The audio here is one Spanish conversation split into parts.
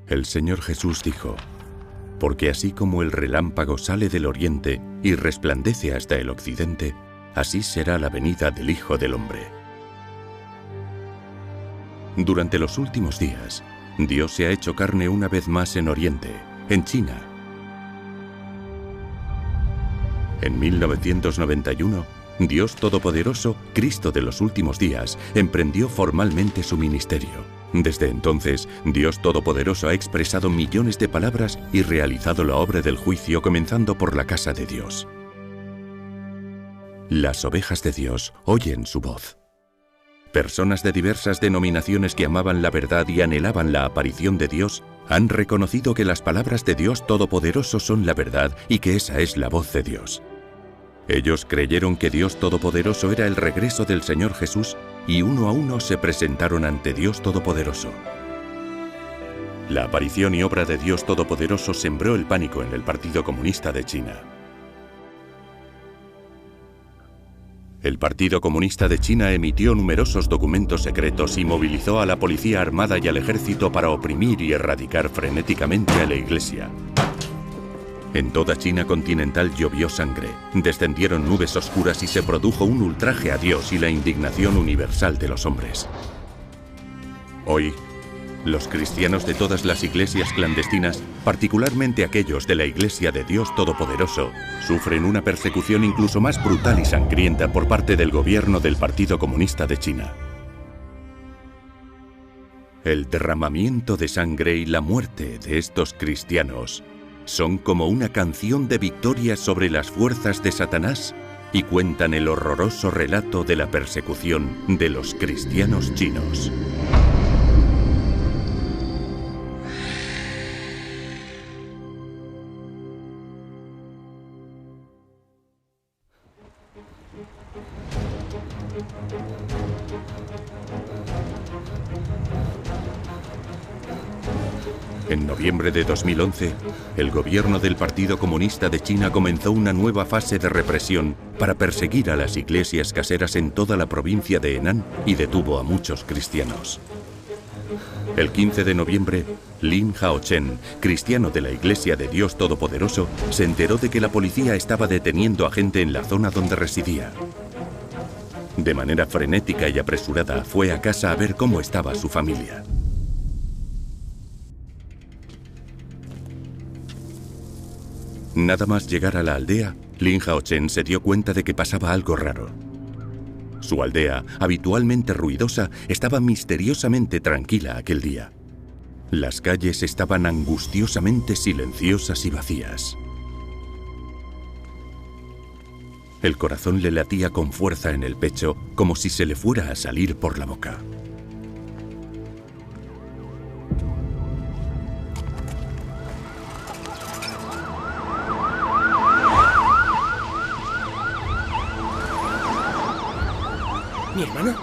El Señor Jesús dijo: porque así como el relámpago sale del oriente y resplandece hasta el occidente, así será la venida del Hijo del Hombre. Durante los últimos días, Dios se ha hecho carne una vez más en Oriente, en China. En 1991, Dios Todopoderoso, Cristo de los últimos días, emprendió formalmente su ministerio. Desde entonces, Dios Todopoderoso ha expresado millones de palabras y realizado la obra del juicio, comenzando por la casa de Dios. Las ovejas de Dios oyen su voz. Personas de diversas denominaciones que amaban la verdad y anhelaban la aparición de Dios han reconocido que las palabras de Dios Todopoderoso son la verdad y que esa es la voz de Dios. Ellos creyeron que Dios Todopoderoso era el regreso del Señor Jesús y uno a uno se presentaron ante Dios Todopoderoso. La aparición y obra de Dios Todopoderoso sembró el pánico en el Partido Comunista de China. El Partido Comunista de China emitió numerosos documentos secretos y movilizó a la policía armada y al ejército para oprimir y erradicar frenéticamente a la Iglesia. En toda China continental llovió sangre, descendieron nubes oscuras y se produjo un ultraje a Dios y la indignación universal de los hombres. Hoy, los cristianos de todas las iglesias clandestinas, particularmente aquellos de la Iglesia de Dios Todopoderoso, sufren una persecución incluso más brutal y sangrienta por parte del gobierno del Partido Comunista de China. El derramamiento de sangre y la muerte de estos cristianos son como una canción de victoria sobre las fuerzas de Satanás y cuentan el horroroso relato de la persecución de los cristianos chinos. En noviembre de 2011, el gobierno del Partido Comunista de China comenzó una nueva fase de represión para perseguir a las iglesias caseras en toda la provincia de Henan y detuvo a muchos cristianos. El 15 de noviembre, Lin Haochen, cristiano de la Iglesia de Dios Todopoderoso, se enteró de que la policía estaba deteniendo a gente en la zona donde residía. De manera frenética y apresurada, fue a casa a ver cómo estaba su familia. Nada más llegar a la aldea, Lin Haochen se dio cuenta de que pasaba algo raro. Su aldea, habitualmente ruidosa, estaba misteriosamente tranquila aquel día. Las calles estaban angustiosamente silenciosas y vacías. El corazón le latía con fuerza en el pecho, como si se le fuera a salir por la boca. ¿Mi hermano?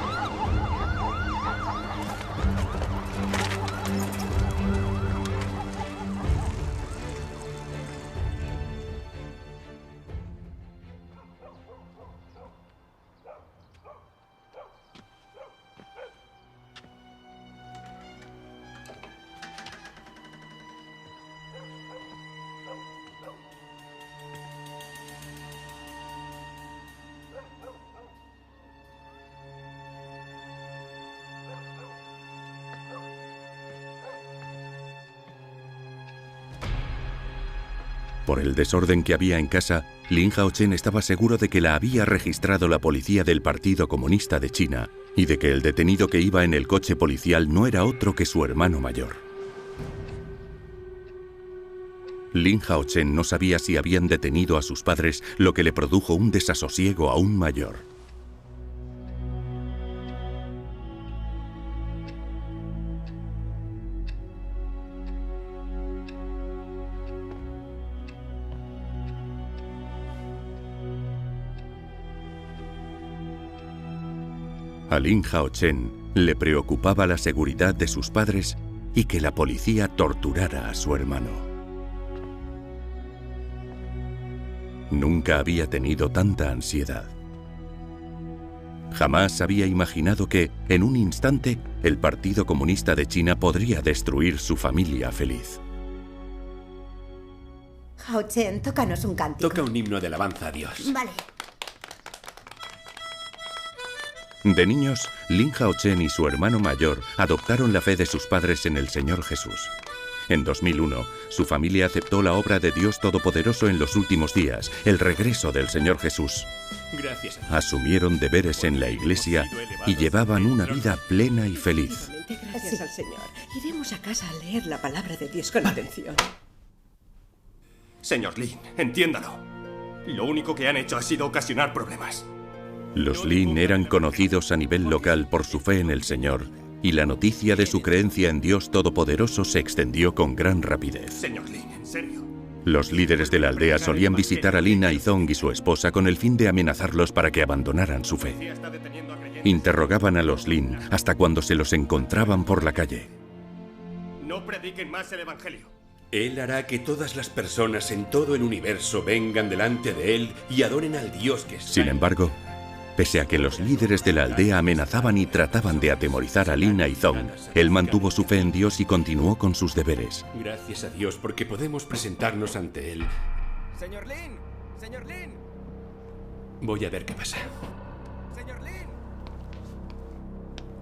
Por el desorden que había en casa, Lin Haochen estaba seguro de que la había registrado la policía del Partido Comunista de China y de que el detenido que iba en el coche policial no era otro que su hermano mayor. Lin Haochen no sabía si habían detenido a sus padres, lo que le produjo un desasosiego aún mayor. A Lin Haochen le preocupaba la seguridad de sus padres y que la policía torturara a su hermano. Nunca había tenido tanta ansiedad. Jamás había imaginado que, en un instante, el Partido Comunista de China podría destruir su familia feliz. Hao Chen, tócanos un cántico. Toca un himno de alabanza a Dios. Vale. De niños, Lin Hao-chen y su hermano mayor adoptaron la fe de sus padres en el Señor Jesús. En 2001, su familia aceptó la obra de Dios Todopoderoso en los últimos días, el regreso del Señor Jesús. Gracias. Asumieron deberes en la iglesia y llevaban una vida plena y feliz. Gracias al Señor. Iremos a casa a leer la palabra de Dios con atención. Señor Lin, entiéndalo. Lo único que han hecho ha sido ocasionar problemas. Los Lin eran conocidos a nivel local por su fe en el Señor, y la noticia de su creencia en Dios Todopoderoso se extendió con gran rapidez. Señor Lin, en serio. Los líderes de la aldea solían visitar a Lin Aizong y su esposa con el fin de amenazarlos para que abandonaran su fe. Interrogaban a los Lin hasta cuando se los encontraban por la calle. No prediquen más el evangelio. Él hará que todas las personas en todo el universo vengan delante de él y adoren al Dios que está. Sin embargo, pese a que los líderes de la aldea amenazaban y trataban de atemorizar a Lin Aizong, él mantuvo su fe en Dios y continuó con sus deberes. Gracias a Dios porque podemos presentarnos ante él. Señor Lin, señor Lin, Voy a ver qué pasa. señor Lin.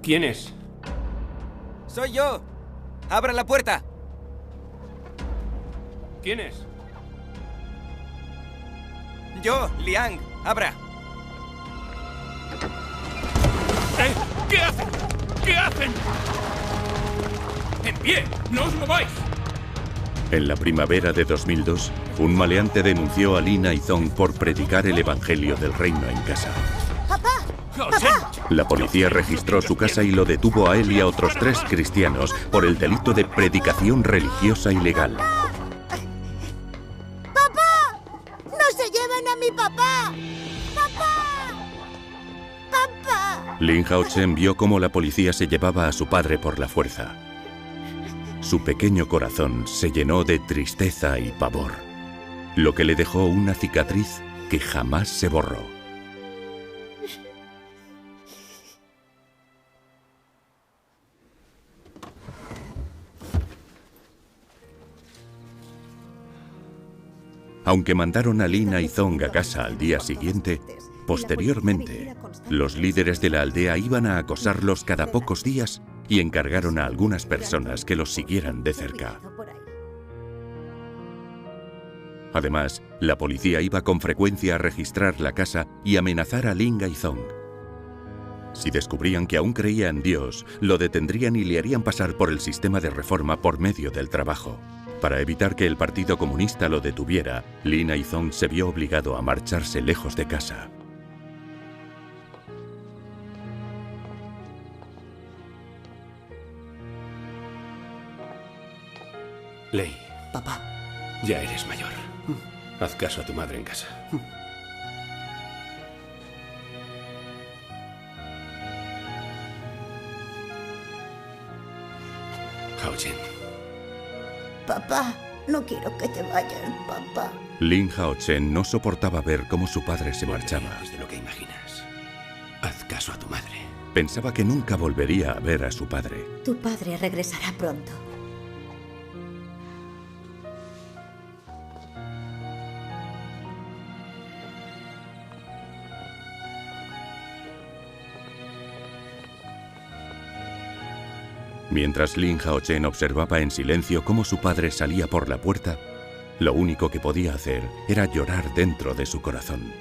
¿Quién es? Soy yo. Abra la puerta. ¿Quién es? Yo, Liang. Abra. ¿Qué hacen? ¿Qué hacen? ¡En pie! ¡No os mováis! En la primavera de 2002, un maleante denunció a Lin Aizong por predicar el evangelio del reino en casa. La policía registró su casa y lo detuvo a él y a otros 3 cristianos por el delito de predicación religiosa ilegal. ¡Papá! ¡No se lleven a mi papá! ¡Papá! ¡Papá! Lin Hao-chen vio cómo la policía se llevaba a su padre por la fuerza. Su pequeño corazón se llenó de tristeza y pavor, lo que le dejó una cicatriz que jamás se borró. Aunque mandaron a Lin Aizong a casa al día siguiente, posteriormente, los líderes de la aldea iban a acosarlos cada pocos días y encargaron a algunas personas que los siguieran de cerca. Además, la policía iba con frecuencia a registrar la casa y amenazar a Lin Aizong. Si descubrían que aún creía en Dios, lo detendrían y le harían pasar por el sistema de reforma por medio del trabajo. Para evitar que el Partido Comunista lo detuviera, Lin Aizong se vio obligado a marcharse lejos de casa. Lei, Papá. ya eres mayor. Haz caso a tu madre en casa. Hao-chen. Papá, no quiero que te vayas, papá. Lin Hao-chen no soportaba ver cómo su padre se marchaba. Antes de lo que imaginas. Haz caso a tu madre. Pensaba que nunca volvería a ver a su padre. Tu padre regresará pronto. Mientras Lin Hao-chen observaba en silencio cómo su padre salía por la puerta, lo único que podía hacer era llorar dentro de su corazón.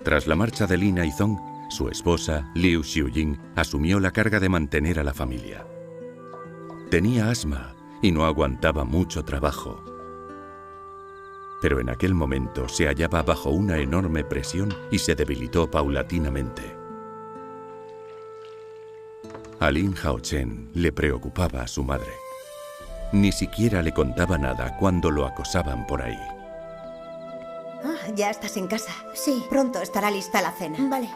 Tras la marcha de Lin Aizong, su esposa, Liu Xiuying, asumió la carga de mantener a la familia. Tenía asma y no aguantaba mucho trabajo. Pero en aquel momento se hallaba bajo una enorme presión y se debilitó paulatinamente. A Lin Haochen le preocupaba a su madre. Ni siquiera le contaba nada cuando lo acosaban por ahí. Ah, ¿ya estás en casa? Sí. Pronto estará lista la cena. Vale.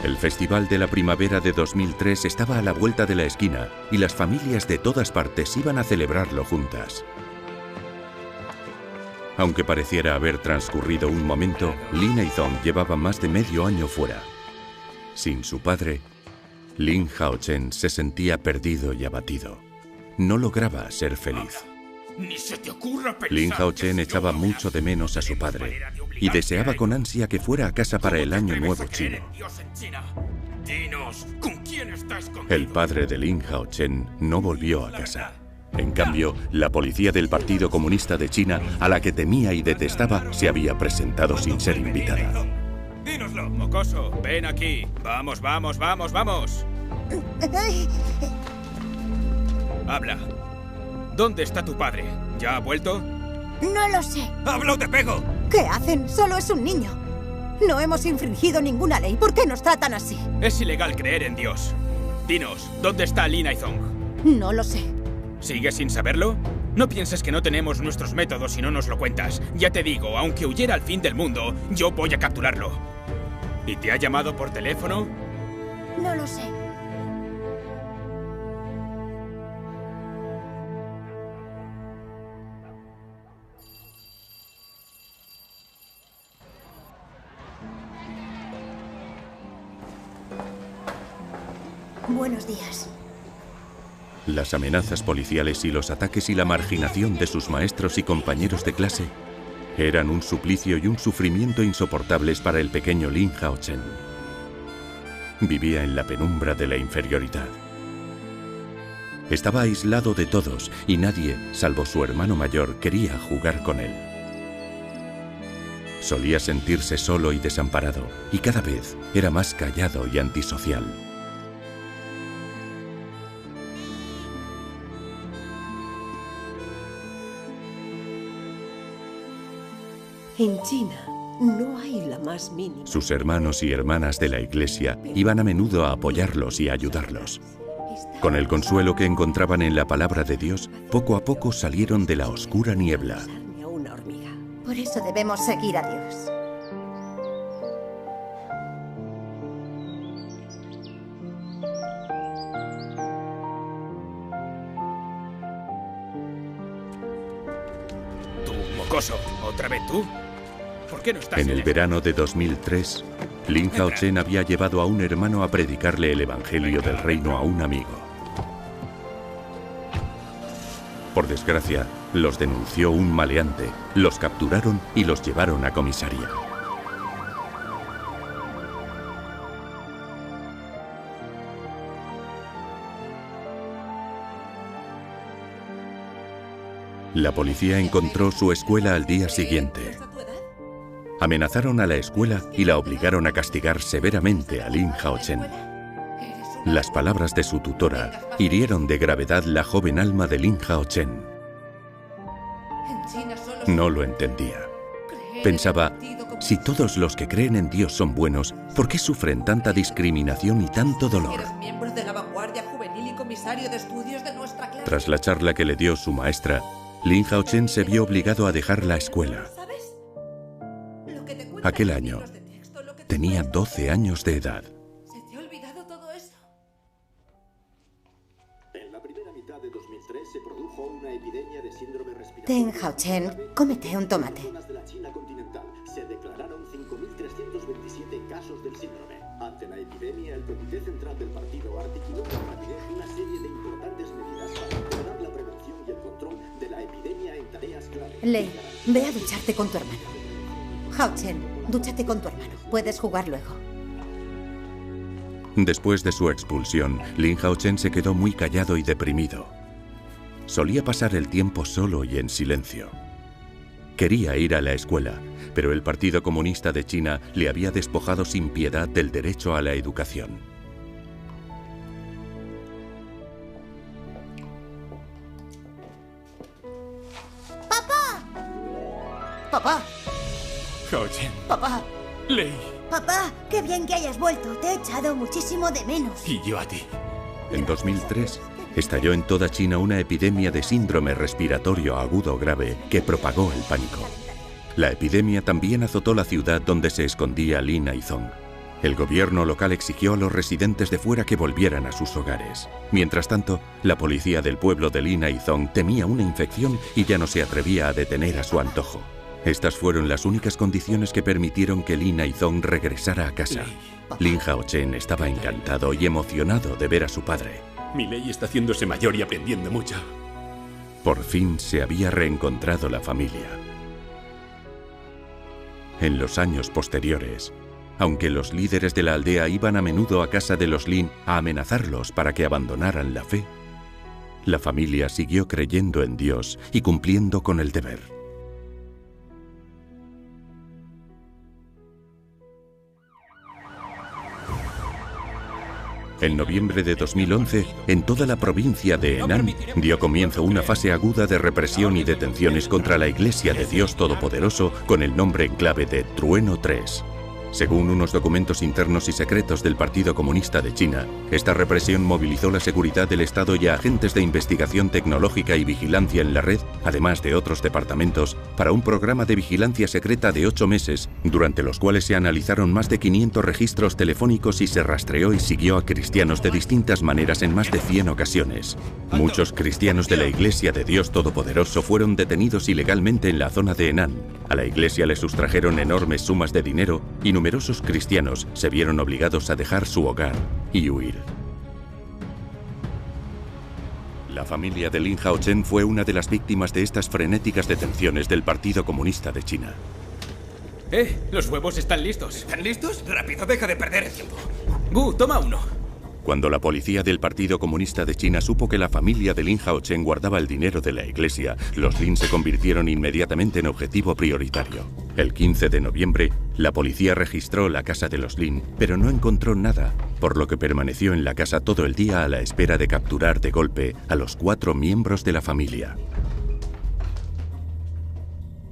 El Festival de la Primavera de 2003 estaba a la vuelta de la esquina y las familias de todas partes iban a celebrarlo juntas. Aunque pareciera haber transcurrido un momento, Lin Aizong llevaba más de medio año fuera. Sin su padre, Lin Haochen se sentía perdido y abatido. No lograba ser feliz. Ni se te ocurra pensar Lin que Haochen si echaba yo me mucho de menos a su tenemos padre manera de y obligarte deseaba a con ello. ansia que fuera a casa para el año nuevo chino. Dios en China. Dinos, ¿con quién está escondido? El padre de Lin Haochen no volvió a casa. En cambio, la policía del Partido Comunista de China, a la que temía y detestaba, se había presentado sin ser invitada. Dínoslo, mocoso. Ven aquí. Vamos, vamos, vamos, vamos. Habla. ¿Dónde está tu padre? ¿Ya ha vuelto? No lo sé. ¡Habla o te pego! ¿Qué hacen? Solo es un niño. No hemos infringido ninguna ley. ¿Por qué nos tratan así? Es ilegal creer en Dios. Dinos, ¿dónde está Lin Aizong? No lo sé. ¿Sigues sin saberlo? No pienses que no tenemos nuestros métodos si no nos lo cuentas. Ya te digo, aunque huyera al fin del mundo, yo voy a capturarlo. ¿Y te ha llamado por teléfono? No lo sé. Buenos días. Las amenazas policiales y los ataques y la marginación de sus maestros y compañeros de clase eran un suplicio y un sufrimiento insoportables para el pequeño Lin Haochen. Vivía en la penumbra de la inferioridad. Estaba aislado de todos y nadie, salvo su hermano mayor, quería jugar con él. Solía sentirse solo y desamparado, y cada vez era más callado y antisocial. En China no hay la más mínima. Sus hermanos y hermanas de la iglesia iban a menudo a apoyarlos y a ayudarlos. Con el consuelo que encontraban en la palabra de Dios, poco a poco salieron de la oscura niebla. Pasarme a una hormiga. Por eso debemos seguir a Dios. Tú, mocoso. ¿Otra vez tú? ¿Por qué no estás En el verano de 2003, Lin Haochen había llevado a un hermano a predicarle el evangelio del reino a un amigo. Por desgracia, los denunció un maleante, los capturaron y los llevaron a comisaría. La policía encontró su escuela al día siguiente. Amenazaron a la escuela y la obligaron a castigar severamente a Lin Haochen. Las palabras de su tutora hirieron de gravedad la joven alma de Lin Haochen. No lo entendía. Pensaba, si todos los que creen en Dios son buenos, ¿por qué sufren tanta discriminación y tanto dolor? Eres miembro de la vanguardia juvenil y comisario de estudios de nuestra clase. Tras la charla que le dio su maestra, Lin Haochen se vio obligado a dejar la escuela. ¿Sabes? Lo que te cuentan Aquel los año libros de texto, lo que te tenía cuentan. 12 años de edad. ¿Se te ha olvidado todo eso? En la primera mitad de 2003 se produjo una epidemia de síndrome respiratorio. Ten, Haochen, cómete un tomate. En zonas de la China continental se declararon 5.327 casos del síndrome. Ante la epidemia, el Comité Central del Partido articuló con rapidez una serie de importantes medidas para integrar la prevención y el control de la epidemia en tareas clave. Lei, ve a ducharte con tu hermano. Haochen, dúchate con tu hermano. Puedes jugar luego. Después de su expulsión, Lin Haochen se quedó muy callado y deprimido. Solía pasar el tiempo solo y en silencio. Quería ir a la escuela, pero el Partido Comunista de China le había despojado sin piedad del derecho a la educación. ¡Papá! Haochen, ¡Papá! Lei. Papá, qué bien que hayas vuelto. Te he echado muchísimo de menos. Y yo a ti. En 2003, estalló en toda China una epidemia de síndrome respiratorio agudo grave que propagó el pánico. La epidemia también azotó la ciudad donde se escondía Lin Aizong. El gobierno local exigió a los residentes de fuera que volvieran a sus hogares. Mientras tanto, la policía del pueblo de Lin Aizong temía una infección y ya no se atrevía a detener a su antojo. Estas fueron las únicas condiciones que permitieron que Lin Aizong regresara a casa. Lin Haochen estaba encantado y emocionado de ver a su padre. Mi Lei está haciéndose mayor y aprendiendo mucho. Por fin se había reencontrado la familia. En los años posteriores, aunque los líderes de la aldea iban a menudo a casa de los Lin a amenazarlos para que abandonaran la fe, la familia siguió creyendo en Dios y cumpliendo con el deber. En noviembre de 2011, en toda la provincia de Henan, dio comienzo una fase aguda de represión y detenciones contra la Iglesia de Dios Todopoderoso con el nombre en clave de Trueno 3. Según unos documentos internos y secretos del Partido Comunista de China, esta represión movilizó la seguridad del Estado y a agentes de investigación tecnológica y vigilancia en la red, además de otros departamentos, para un programa de vigilancia secreta de 8 meses, durante los cuales se analizaron más de 500 registros telefónicos y se rastreó y siguió a cristianos de distintas maneras en más de 100 ocasiones. Muchos cristianos de la Iglesia de Dios Todopoderoso fueron detenidos ilegalmente en la zona de Henan. A la Iglesia le sustrajeron enormes sumas de dinero y numerosos cristianos se vieron obligados a dejar su hogar y huir. La familia de Lin Haochen fue una de las víctimas de estas frenéticas detenciones del Partido Comunista de China. Los huevos están listos. ¿Están listos? Rápido, deja de perder el tiempo. Gu, toma uno. Cuando la policía del Partido Comunista de China supo que la familia de Lin Haochen guardaba el dinero de la iglesia, los Lin se convirtieron inmediatamente en objetivo prioritario. El 15 de noviembre, la policía registró la casa de los Lin, pero no encontró nada, por lo que permaneció en la casa todo el día a la espera de capturar de golpe a los 4 miembros de la familia.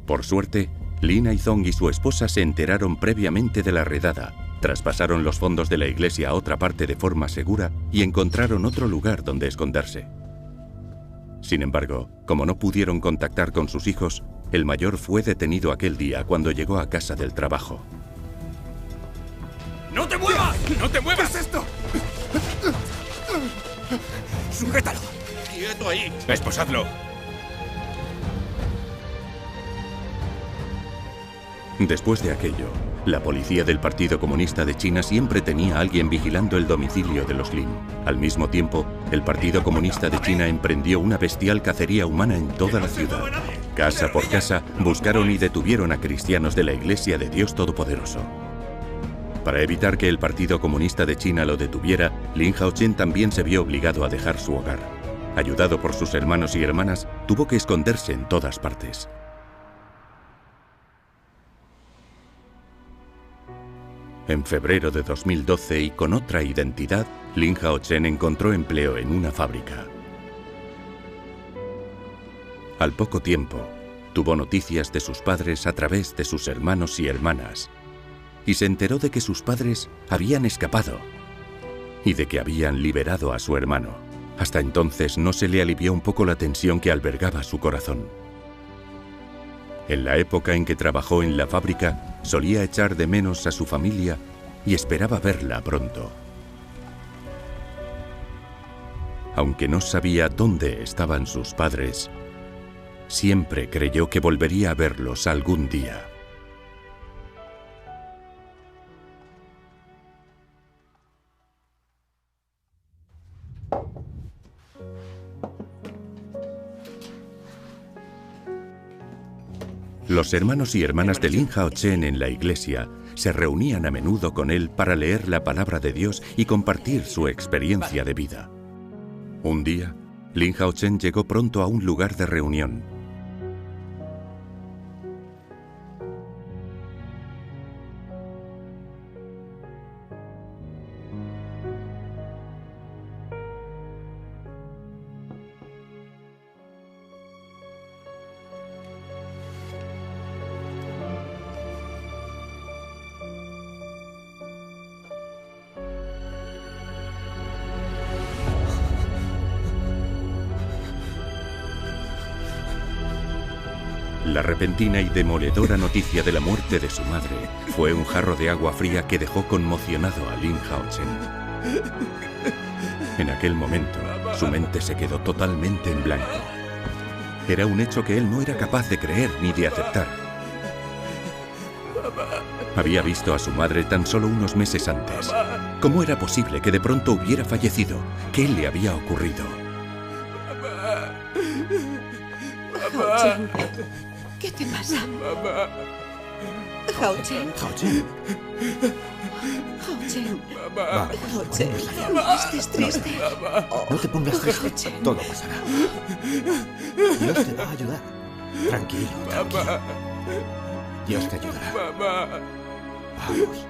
Por suerte, Lin Aizong y su esposa se enteraron previamente de la redada. Traspasaron los fondos de la iglesia a otra parte de forma segura y encontraron otro lugar donde esconderse. Sin embargo, como no pudieron contactar con sus hijos, el mayor fue detenido aquel día cuando llegó a casa del trabajo. ¡No te muevas! ¡No te muevas! ¿Qué es esto? ¡Sujétalo! ¡Quieto ahí! Esposadlo. Después de aquello, la policía del Partido Comunista de China siempre tenía a alguien vigilando el domicilio de los Lin. Al mismo tiempo, el Partido Comunista de China emprendió una bestial cacería humana en toda la ciudad. Casa por casa, buscaron y detuvieron a cristianos de la Iglesia de Dios Todopoderoso. Para evitar que el Partido Comunista de China lo detuviera, Lin Haochen también se vio obligado a dejar su hogar. Ayudado por sus hermanos y hermanas, tuvo que esconderse en todas partes. En febrero de 2012 y con otra identidad, Lin Haochen encontró empleo en una fábrica. Al poco tiempo, tuvo noticias de sus padres a través de sus hermanos y hermanas, y se enteró de que sus padres habían escapado y de que habían liberado a su hermano. Hasta entonces no se le alivió un poco la tensión que albergaba su corazón. En la época en que trabajó en la fábrica, solía echar de menos a su familia y esperaba verla pronto. Aunque no sabía dónde estaban sus padres, siempre creyó que volvería a verlos algún día. Los hermanos y hermanas de Lin Haochen en la iglesia se reunían a menudo con él para leer la palabra de Dios y compartir su experiencia de vida. Un día, Lin Haochen llegó pronto a un lugar de reunión. La repentina y demoledora noticia de la muerte de su madre fue un jarro de agua fría que dejó conmocionado a Lin Hao-chen. En aquel momento, su mente se quedó totalmente en blanco. Era un hecho que él no era capaz de creer ni de aceptar. Había visto a su madre tan solo unos meses antes. ¿Cómo era posible que de pronto hubiera fallecido? ¿Qué le había ocurrido? Hao-chen, ¿qué te pasa? Hao-chen. Hao-chen. Hao-chen. Hao-chen. No estés triste. No te pongas triste. Hao-chen. Todo pasará. Dios te va a ayudar. Tranquilo, tranquilo. Dios te ayudará. Vamos.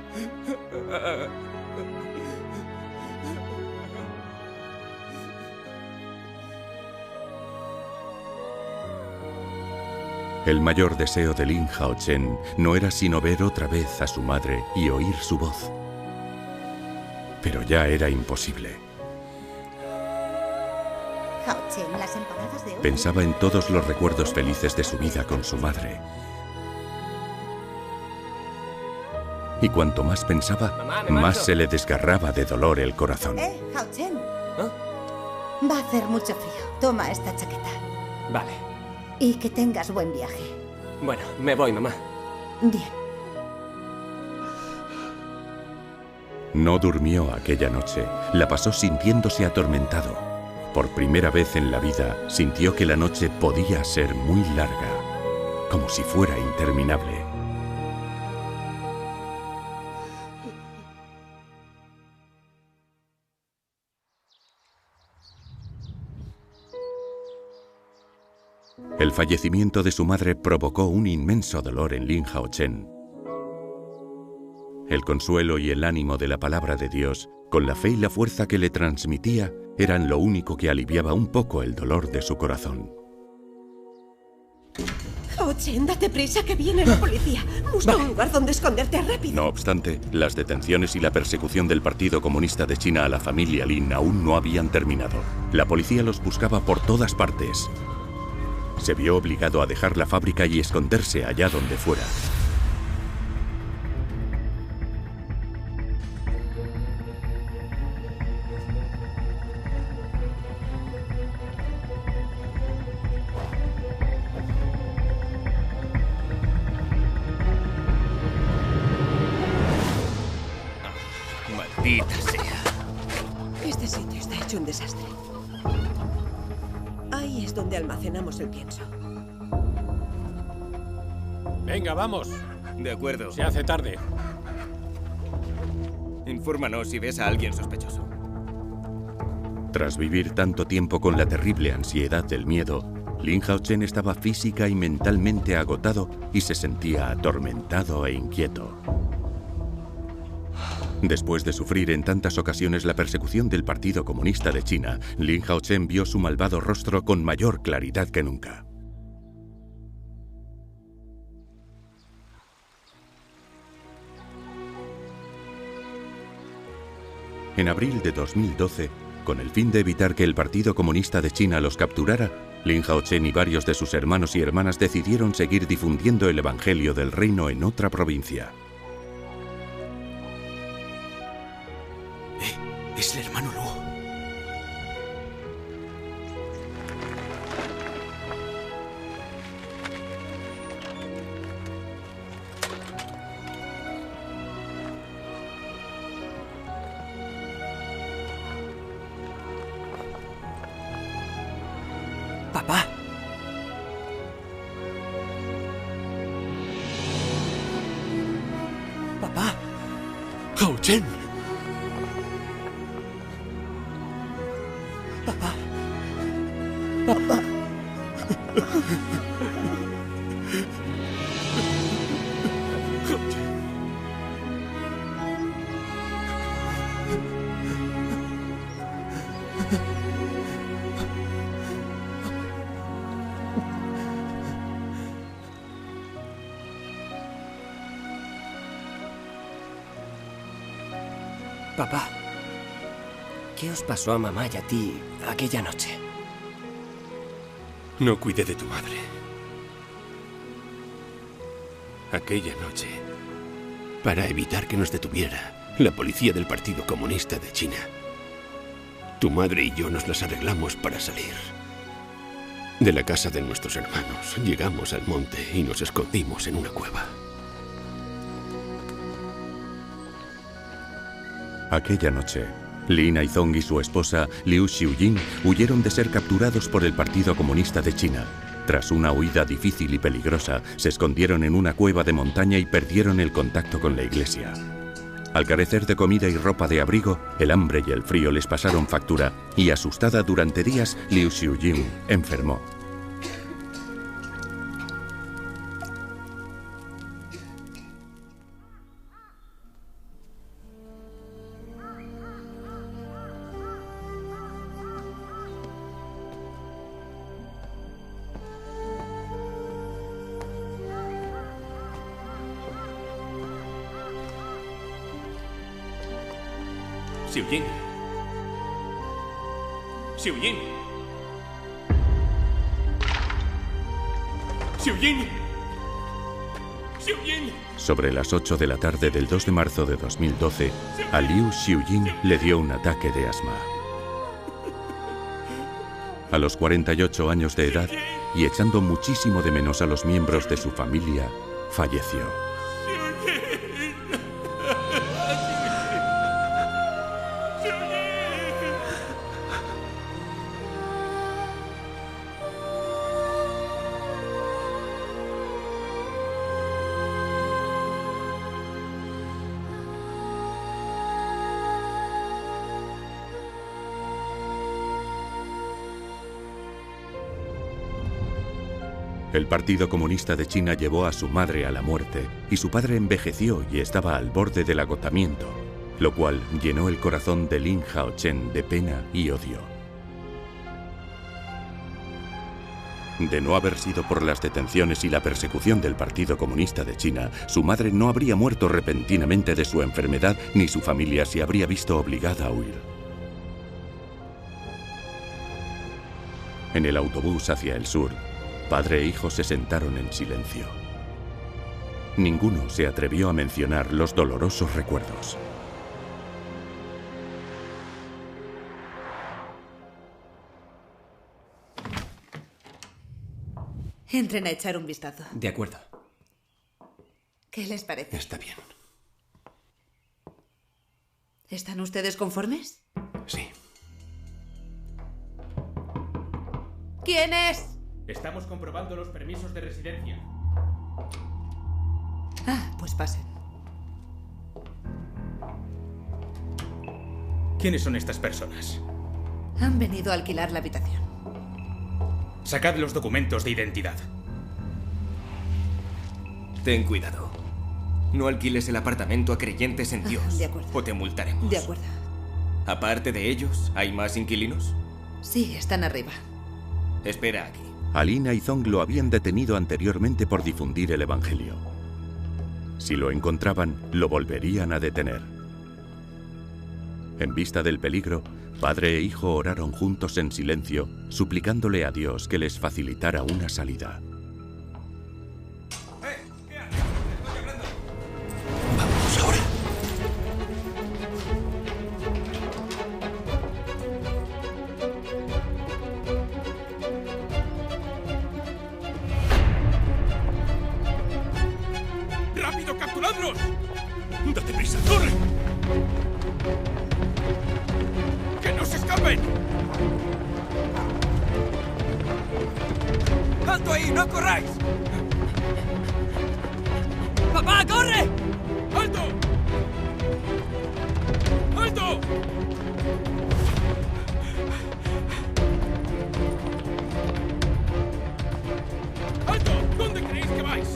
El mayor deseo de Lin Hao-chen no era sino ver otra vez a su madre y oír su voz. Pero ya era imposible. Hao-chen, las empanadas de hoy. Pensaba en todos los recuerdos felices de su vida con su madre. Y cuanto más pensaba, más se le desgarraba de dolor el corazón. Hao-chen. Va a hacer mucho frío. Toma esta chaqueta. Vale. Y que tengas buen viaje. Bueno, me voy, mamá. Bien. No durmió aquella noche. La pasó sintiéndose atormentado. Por primera vez en la vida, sintió que la noche podía ser muy larga, como si fuera interminable. El fallecimiento de su madre provocó un inmenso dolor en Lin Hao-chen. El consuelo y el ánimo de la palabra de Dios, con la fe y la fuerza que le transmitía, eran lo único que aliviaba un poco el dolor de su corazón. Hao-chen, date prisa que viene la policía. Busca un lugar donde esconderte rápido. No obstante, las detenciones y la persecución del Partido Comunista de China a la familia Lin aún no habían terminado. La policía los buscaba por todas partes. Se vio obligado a dejar la fábrica y esconderse allá donde fuera. Maldita sea. Este sitio está hecho un desastre. Ahí es donde almacenamos el pienso. Venga, vamos. De acuerdo. Se hace tarde. Infórmanos si ves a alguien sospechoso. Tras vivir tanto tiempo con la terrible ansiedad del miedo, Lin Hao-chen estaba física y mentalmente agotado y se sentía atormentado e inquieto. Después de sufrir en tantas ocasiones la persecución del Partido Comunista de China, Lin Hao-chen vio su malvado rostro con mayor claridad que nunca. En abril de 2012, con el fin de evitar que el Partido Comunista de China los capturara, Lin Hao-chen y varios de sus hermanos y hermanas decidieron seguir difundiendo el Evangelio del Reino en otra provincia. Es el hermano Luo. Papá. Papá. Hao-chen. Papá. Papá. Papá. ¿Qué os pasó a mamá y a ti aquella noche? No cuidé de tu madre. Aquella noche, para evitar que nos detuviera la policía del Partido Comunista de China, tu madre y yo nos las arreglamos para salir de la casa de nuestros hermanos. Llegamos al monte y nos escondimos en una cueva. Aquella noche, Lin Aizong y su esposa, Liu Xiujin, huyeron de ser capturados por el Partido Comunista de China. Tras una huida difícil y peligrosa, se escondieron en una cueva de montaña y perdieron el contacto con la iglesia. Al carecer de comida y ropa de abrigo, el hambre y el frío les pasaron factura y, asustada durante días, Liu Xiujin enfermó. Xiujin. Xiujin. Xiujin. Xiujin. Sobre las 8 de la tarde del 2 de marzo de 2012, a Liu Xiujin le dio un ataque de asma. A los 48 años de edad, y echando muchísimo de menos a los miembros de su familia, falleció. El Partido Comunista de China llevó a su madre a la muerte y su padre envejeció y estaba al borde del agotamiento, lo cual llenó el corazón de Lin Haochen de pena y odio. De no haber sido por las detenciones y la persecución del Partido Comunista de China, su madre no habría muerto repentinamente de su enfermedad ni su familia se habría visto obligada a huir. En el autobús hacia el sur, padre e hijo se sentaron en silencio. Ninguno se atrevió a mencionar los dolorosos recuerdos. Entren a echar un vistazo. De acuerdo. ¿Qué les parece? Está bien. ¿Están ustedes conformes? Sí. ¿Quién es? Estamos comprobando los permisos de residencia. Ah, pues pasen. ¿Quiénes son estas personas? Han venido a alquilar la habitación. Sacad los documentos de identidad. Ten cuidado. No alquiles el apartamento a creyentes en Dios. De acuerdo. O te multaremos. De acuerdo. Aparte de ellos, ¿hay más inquilinos? Sí, están arriba. Espera aquí. A Lin Aizong lo habían detenido anteriormente por difundir el Evangelio. Si lo encontraban, lo volverían a detener. En vista del peligro, padre e hijo oraron juntos en silencio, suplicándole a Dios que les facilitara una salida. ¿Qué haces? Estoy hablando. Vamos ahora. ¡Rápido, capturadlos! ¡Date prisa! ¡Corre! ¡Que no se escapen! ¡Alto ahí! ¡No corráis! ¡Papá, corre! ¡Alto! ¡Alto! ¡Alto! ¿Dónde creéis que vais?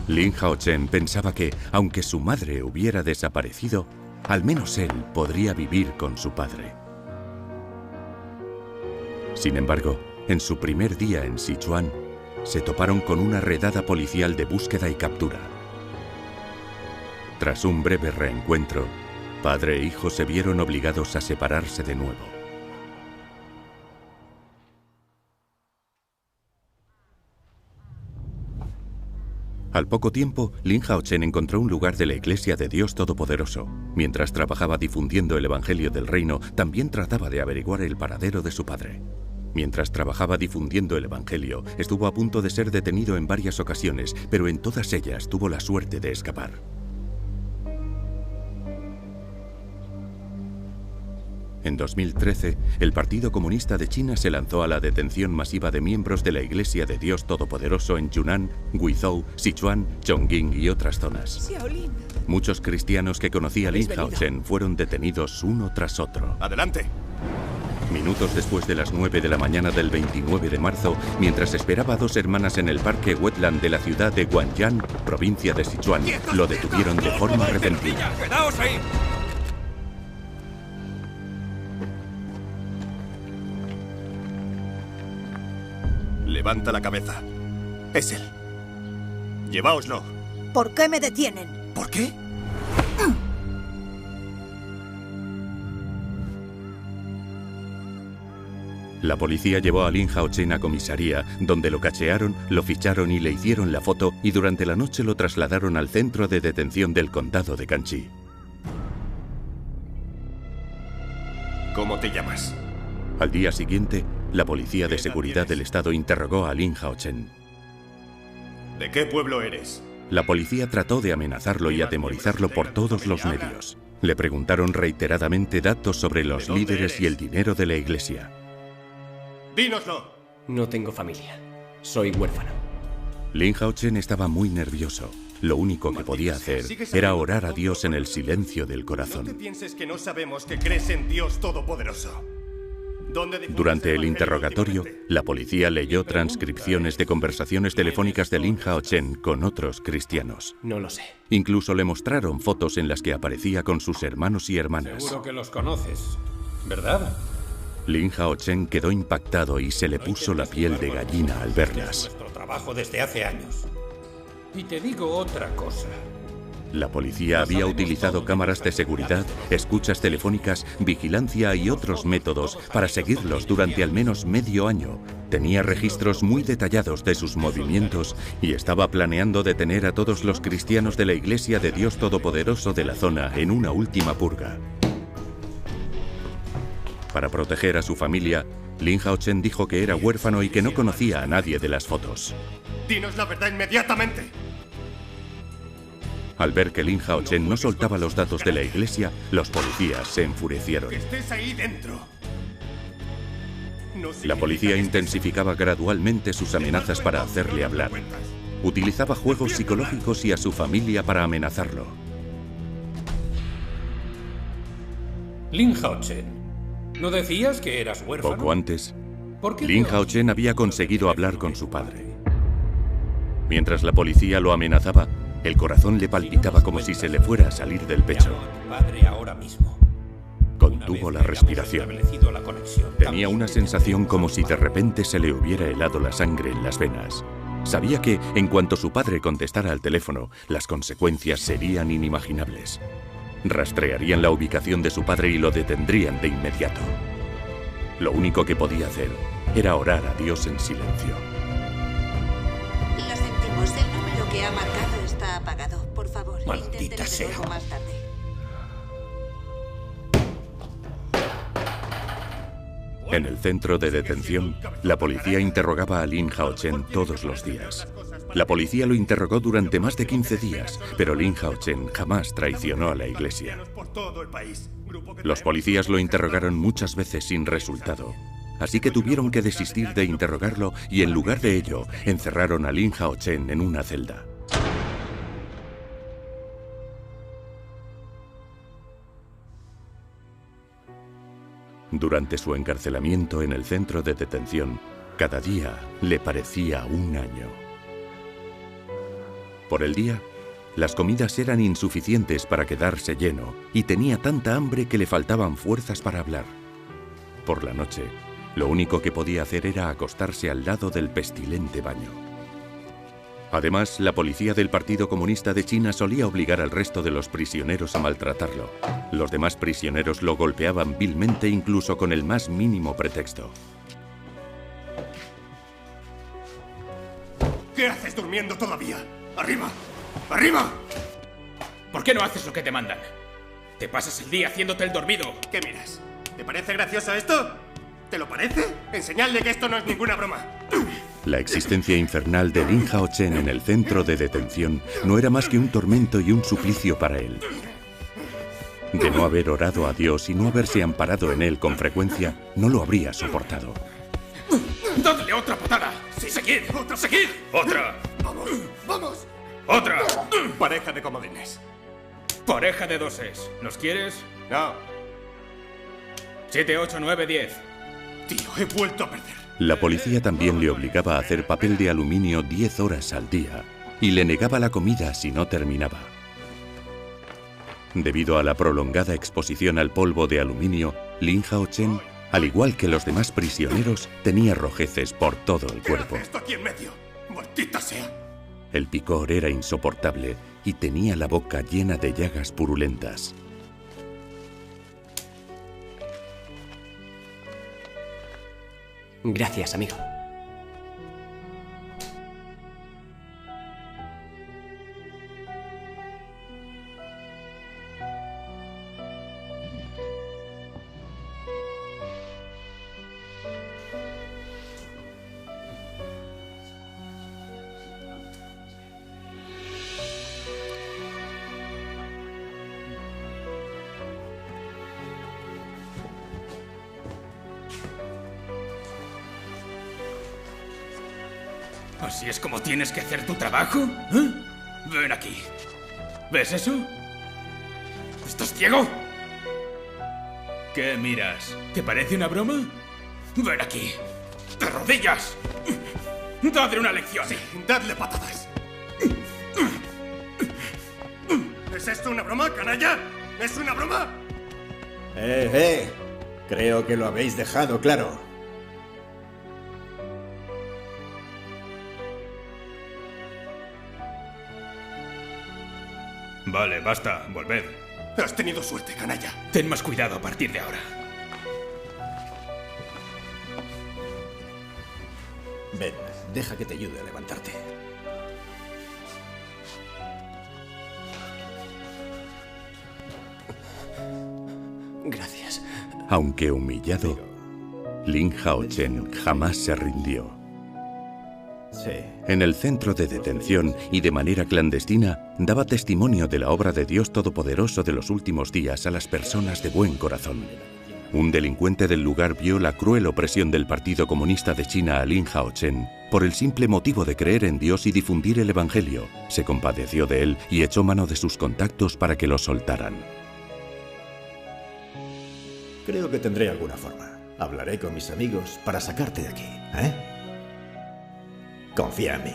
Lin Haochen pensaba que, aunque su madre hubiera desaparecido, al menos él podría vivir con su padre. Sin embargo, en su primer día en Sichuan, se toparon con una redada policial de búsqueda y captura. Tras un breve reencuentro, Padre e hijo se vieron obligados a separarse de nuevo. Al poco tiempo, Lin Hao-chen encontró un lugar de la Iglesia de Dios Todopoderoso. Mientras trabajaba difundiendo el Evangelio del Reino, también trataba de averiguar el paradero de su padre. Mientras trabajaba difundiendo el Evangelio, estuvo a punto de ser detenido en varias ocasiones, pero en todas ellas tuvo la suerte de escapar. En 2013, el Partido Comunista de China se lanzó a la detención masiva de miembros de la Iglesia de Dios Todopoderoso en Yunnan, Guizhou, Sichuan, Chongqing y otras zonas. Muchos cristianos que conocía Lin Hao-chen fueron detenidos uno tras otro. ¡Adelante! Minutos después de las 9 de la mañana del 29 de marzo, mientras esperaba a 2 hermanas en el parque wetland de la ciudad de Guangyan, provincia de Sichuan, lo detuvieron de forma repentina. ¡Quedaos ahí! Levanta la cabeza. Es él. Lleváoslo. ¿Por qué me detienen? ¿Por qué? La policía llevó a Lin Hao-chen a comisaría, donde lo cachearon, lo ficharon y le hicieron la foto, y durante la noche lo trasladaron al centro de detención del condado de Kanchi. ¿Cómo te llamas? Al día siguiente, la policía de seguridad del estado interrogó a Lin Hao-chen. ¿De qué pueblo eres? La policía trató de amenazarlo y atemorizarlo por todos los medios. Le preguntaron reiteradamente datos sobre los líderes y el dinero de la iglesia. ¡Dínoslo! No tengo familia. Soy huérfano. Lin Hao-chen estaba muy nervioso. Lo único que podía hacer era orar a Dios en el silencio del No te corazón. pienses que no sabemos que crees en Dios Todopoderoso. Durante el interrogatorio, la policía leyó transcripciones de conversaciones telefónicas de Lin Hao-chen con otros cristianos. No lo sé. Incluso le mostraron fotos en las que aparecía con sus hermanos y hermanas. Seguro que los conoces, ¿verdad? Lin Hao-chen quedó impactado y se le puso la piel de gallina al verlas. Nuestro trabajo desde hace años. Y te digo otra cosa. La policía había utilizado cámaras de seguridad, escuchas telefónicas, vigilancia y otros métodos para seguirlos durante al menos medio año. Tenía registros muy detallados de sus movimientos y estaba planeando detener a todos los cristianos de la Iglesia de Dios Todopoderoso de la zona en una última purga. Para proteger a su familia, Lin Hao-chen dijo que era huérfano y que no conocía a nadie de las fotos. ¡Dinos la verdad inmediatamente! Al ver que Lin Hao-chen no soltaba los datos de la iglesia, los policías se enfurecieron. ¡Que estés ahí dentro! La policía intensificaba gradualmente sus amenazas para hacerle hablar. Utilizaba juegos psicológicos y a su familia para amenazarlo. Lin Hao-chen, ¿no decías que eras huérfano? Poco antes, ¿Por qué Lin Hao-chen había conseguido hablar con su padre. Mientras la policía lo amenazaba, el corazón le palpitaba como si se le fuera a salir del pecho. Padre ahora mismo. Contuvo la respiración. Tenía una sensación como si de repente se le hubiera helado la sangre en las venas. Sabía que, en cuanto su padre contestara al teléfono, las consecuencias serían inimaginables. Rastrearían la ubicación de su padre y lo detendrían de inmediato. Lo único que podía hacer era orar a Dios en silencio. Lo sentimos, el número que ha marcado está apagado. Por favor, Maldita sea. más tarde. En el centro de detención, la policía interrogaba a Lin Hao-chen todos los días. La policía lo interrogó durante más de 15 días, pero Lin Hao-chen jamás traicionó a la iglesia. Los policías lo interrogaron muchas veces sin resultado. Así que tuvieron que desistir de interrogarlo y en lugar de ello, encerraron a Lin Hao-chen en una celda. Durante su encarcelamiento en el centro de detención, cada día le parecía un año. Por el día, las comidas eran insuficientes para quedarse lleno y tenía tanta hambre que le faltaban fuerzas para hablar. Por la noche, lo único que podía hacer era acostarse al lado del pestilente baño. Además, la policía del Partido Comunista de China solía obligar al resto de los prisioneros a maltratarlo. Los demás prisioneros lo golpeaban vilmente incluso con el más mínimo pretexto. ¿Qué haces durmiendo todavía? ¡Arriba! ¡Arriba! ¿Por qué no haces lo que te mandan? Te pasas el día haciéndote el dormido. ¿Qué miras? ¿Te parece gracioso esto? ¿Te lo parece? Enseñadle que esto no es ninguna broma. La existencia infernal de Lin Hao-chen en el centro de detención no era más que un tormento y un suplicio para él. De no haber orado a Dios y no haberse amparado en él con frecuencia, no lo habría soportado. ¡Dadle otra patada! ¡Sí, seguid! ¡Otra, seguid! ¡Otra! ¡Vamos! ¡Vamos! ¡Otra! Pareja de comodines. Pareja de doses. ¿Los quieres? No. 7, 8, 9, 10. Tío, he vuelto a perder. La policía también le obligaba a hacer papel de aluminio 10 horas al día y le negaba la comida si no terminaba. Debido a la prolongada exposición al polvo de aluminio, Lin Hao-chen, al igual que los demás prisioneros, tenía rojeces por todo el cuerpo. ¿Qué hace esto aquí en medio? ¡Maldita sea! El picor era insoportable y tenía la boca llena de llagas purulentas. Gracias, amigo. ¿Así es como tienes que hacer tu trabajo? ¿Eh? Ven aquí. ¿Ves eso? ¿Estás ciego? ¿Qué miras? ¿Te parece una broma? Ven aquí. ¡De rodillas! ¡Dadle una lección! Sí, dadle patadas. ¿Es esto una broma, canalla? ¿Es una broma? Creo que lo habéis dejado claro. Vale, basta. Volved. Has tenido suerte, canalla. Ten más cuidado a partir de ahora. Ven, deja que te ayude a levantarte. Gracias. Aunque humillado, Lin Hao-chen jamás se rindió. Sí. En el centro de detención y de manera clandestina, daba testimonio de la obra de Dios Todopoderoso de los últimos días a las personas de buen corazón. Un delincuente del lugar vio la cruel opresión del Partido Comunista de China a Lin Hao-chen por el simple motivo de creer en Dios y difundir el Evangelio. Se compadeció de él y echó mano de sus contactos para que lo soltaran. Creo que tendré alguna forma. Hablaré con mis amigos para sacarte de aquí, ¿eh? Confía en mí.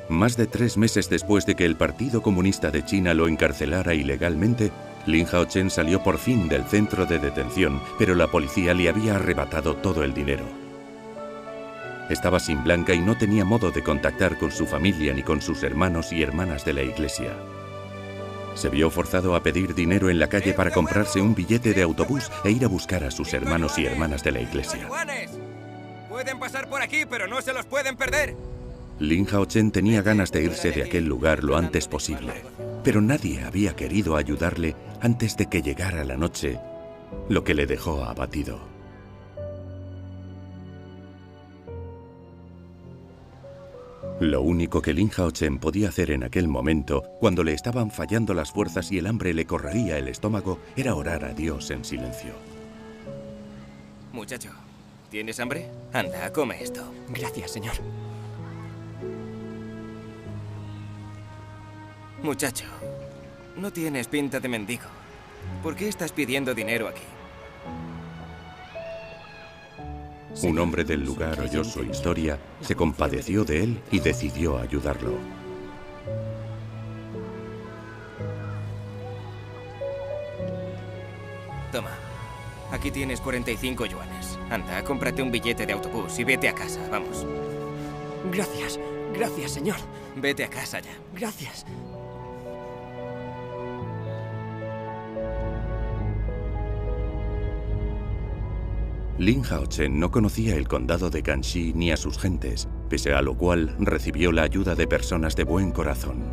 Más de 3 meses después de que el Partido Comunista de China lo encarcelara ilegalmente, Lin Hao-chen salió por fin del centro de detención, pero la policía le había arrebatado todo el dinero. Estaba sin blanca y no tenía modo de contactar con su familia ni con sus hermanos y hermanas de la iglesia. Se vio forzado a pedir dinero en la calle para comprarse un billete de autobús e ir a buscar a sus hermanos y hermanas de la iglesia. Pueden pasar por aquí, pero no se los pueden perder. Lin Hao-chen tenía ganas de irse de aquel lugar lo antes posible, pero nadie había querido ayudarle antes de que llegara la noche, lo que le dejó abatido. Lo único que Lin Hao-chen podía hacer en aquel momento, cuando le estaban fallando las fuerzas y el hambre le correría el estómago, era orar a Dios en silencio. Muchacho, ¿tienes hambre? Anda, come esto. Gracias, señor. Muchacho, no tienes pinta de mendigo. ¿Por qué estás pidiendo dinero aquí? Un hombre del lugar oyó su historia, se compadeció de él y decidió ayudarlo. Toma. Aquí tienes 45 yuanes. Anda, cómprate un billete de autobús y vete a casa, vamos. Gracias. Gracias, señor. Vete a casa ya. Gracias. Lin Haochen no conocía el condado de Ganxi ni a sus gentes, pese a lo cual recibió la ayuda de personas de buen corazón.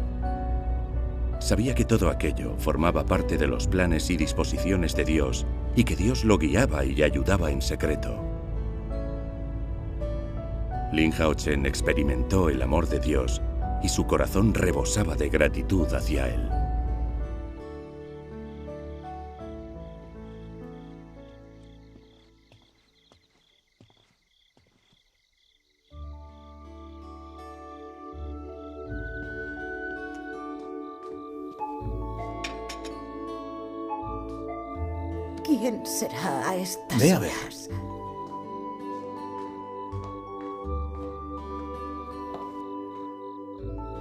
Sabía que todo aquello formaba parte de los planes y disposiciones de Dios y que Dios lo guiaba y ayudaba en secreto. Lin Haochen experimentó el amor de Dios y su corazón rebosaba de gratitud hacia él. ¿Quién será a estas Ve a ver. horas?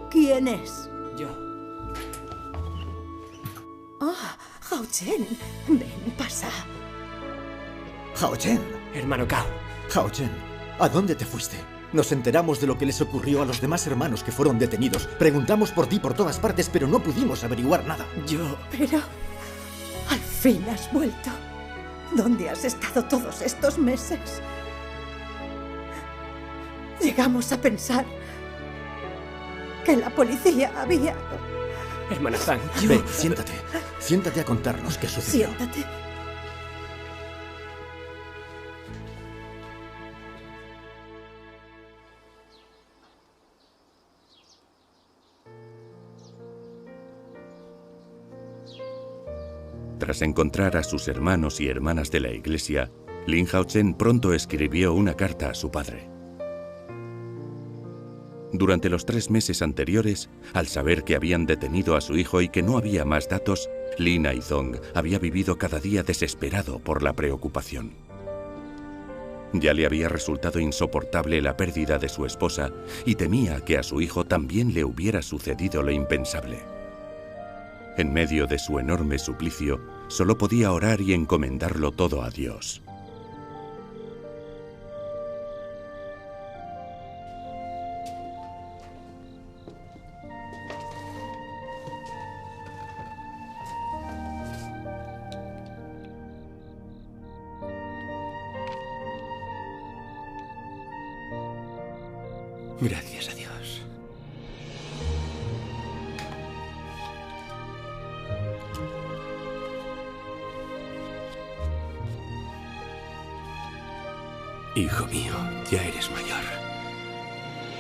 ¿Quién es? Yo. Ah, Haochen. Ven, pasa. Haochen. Hermano Cao. Haochen, ¿a dónde te fuiste? Nos enteramos de lo que les ocurrió a los demás hermanos que fueron detenidos. Preguntamos por ti por todas partes, pero no pudimos averiguar nada. Pero... al fin has vuelto. ¿Dónde has estado todos estos meses? Llegamos a pensar que la policía había... Hermana Zhang, yo... Ven, siéntate. Siéntate a contarnos qué sucedió. Siéntate. Tras encontrar a sus hermanos y hermanas de la iglesia, Lin Haochen pronto escribió una carta a su padre. Durante los 3 meses anteriores, al saber que habían detenido a su hijo y que no había más datos, Lin Aizong había vivido cada día desesperado por la preocupación. Ya le había resultado insoportable la pérdida de su esposa y temía que a su hijo también le hubiera sucedido lo impensable. En medio de su enorme suplicio, solo podía orar y encomendarlo todo a Dios. Gracias a Dios. Hijo mío, ya eres mayor.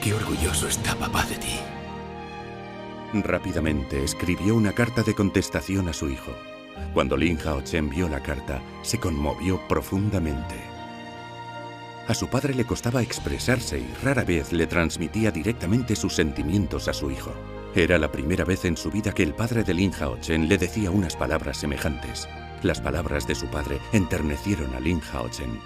Qué orgulloso está papá de ti. Rápidamente escribió una carta de contestación a su hijo. Cuando Lin Haochen vio la carta, se conmovió profundamente. A su padre le costaba expresarse y rara vez le transmitía directamente sus sentimientos a su hijo. Era la primera vez en su vida que el padre de Lin Haochen le decía unas palabras semejantes. Las palabras de su padre enternecieron a Lin Haochen.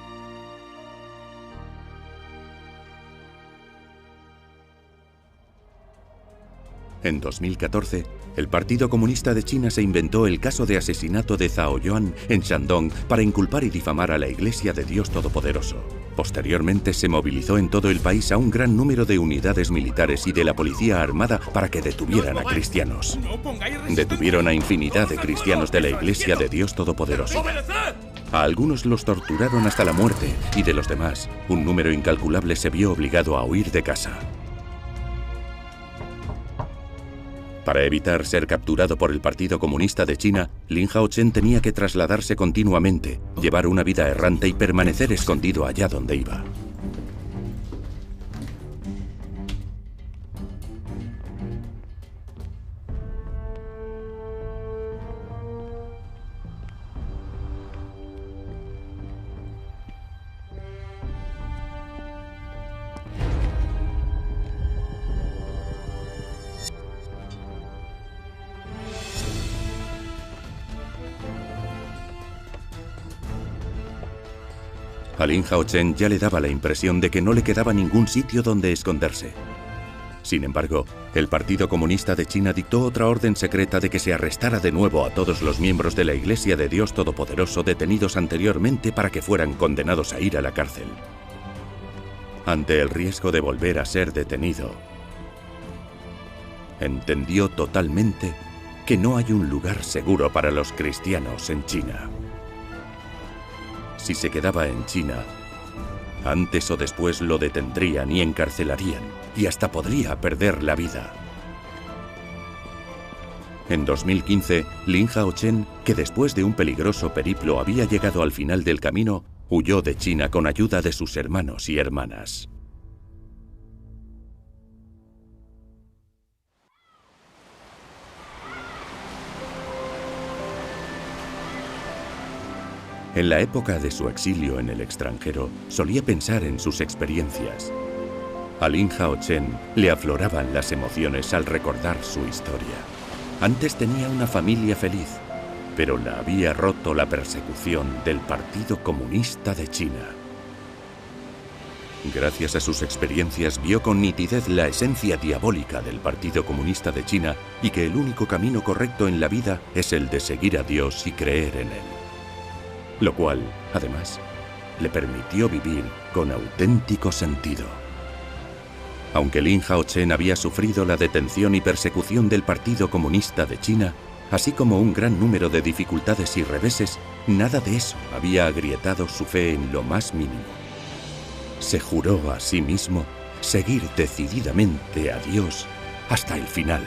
En 2014, el Partido Comunista de China se inventó el caso de asesinato de Zhao Yuan en Shandong para inculpar y difamar a la Iglesia de Dios Todopoderoso. Posteriormente se movilizó en todo el país a un gran número de unidades militares y de la policía armada para que detuvieran a cristianos. Detuvieron a infinidad de cristianos de la Iglesia de Dios Todopoderoso. A algunos los torturaron hasta la muerte y de los demás, un número incalculable se vio obligado a huir de casa. Para evitar ser capturado por el Partido Comunista de China, Lin Haochen tenía que trasladarse continuamente, llevar una vida errante y permanecer escondido allá donde iba. A Lin Haochen ya le daba la impresión de que no le quedaba ningún sitio donde esconderse. Sin embargo, el Partido Comunista de China dictó otra orden secreta de que se arrestara de nuevo a todos los miembros de la Iglesia de Dios Todopoderoso detenidos anteriormente para que fueran condenados a ir a la cárcel. Ante el riesgo de volver a ser detenido, entendió totalmente que no hay un lugar seguro para los cristianos en China. Si se quedaba en China, antes o después lo detendrían y encarcelarían, y hasta podría perder la vida. En 2015, Lin Haochen, que después de un peligroso periplo había llegado al final del camino, huyó de China con ayuda de sus hermanos y hermanas. En la época de su exilio en el extranjero, solía pensar en sus experiencias. A Lin Haochen le afloraban las emociones al recordar su historia. Antes tenía una familia feliz, pero la había roto la persecución del Partido Comunista de China. Gracias a sus experiencias vio con nitidez la esencia diabólica del Partido Comunista de China y que el único camino correcto en la vida es el de seguir a Dios y creer en Él. Lo cual, además, le permitió vivir con auténtico sentido. Aunque Lin Haochen había sufrido la detención y persecución del Partido Comunista de China, así como un gran número de dificultades y reveses, nada de eso había agrietado su fe en lo más mínimo. Se juró a sí mismo seguir decididamente a Dios hasta el final.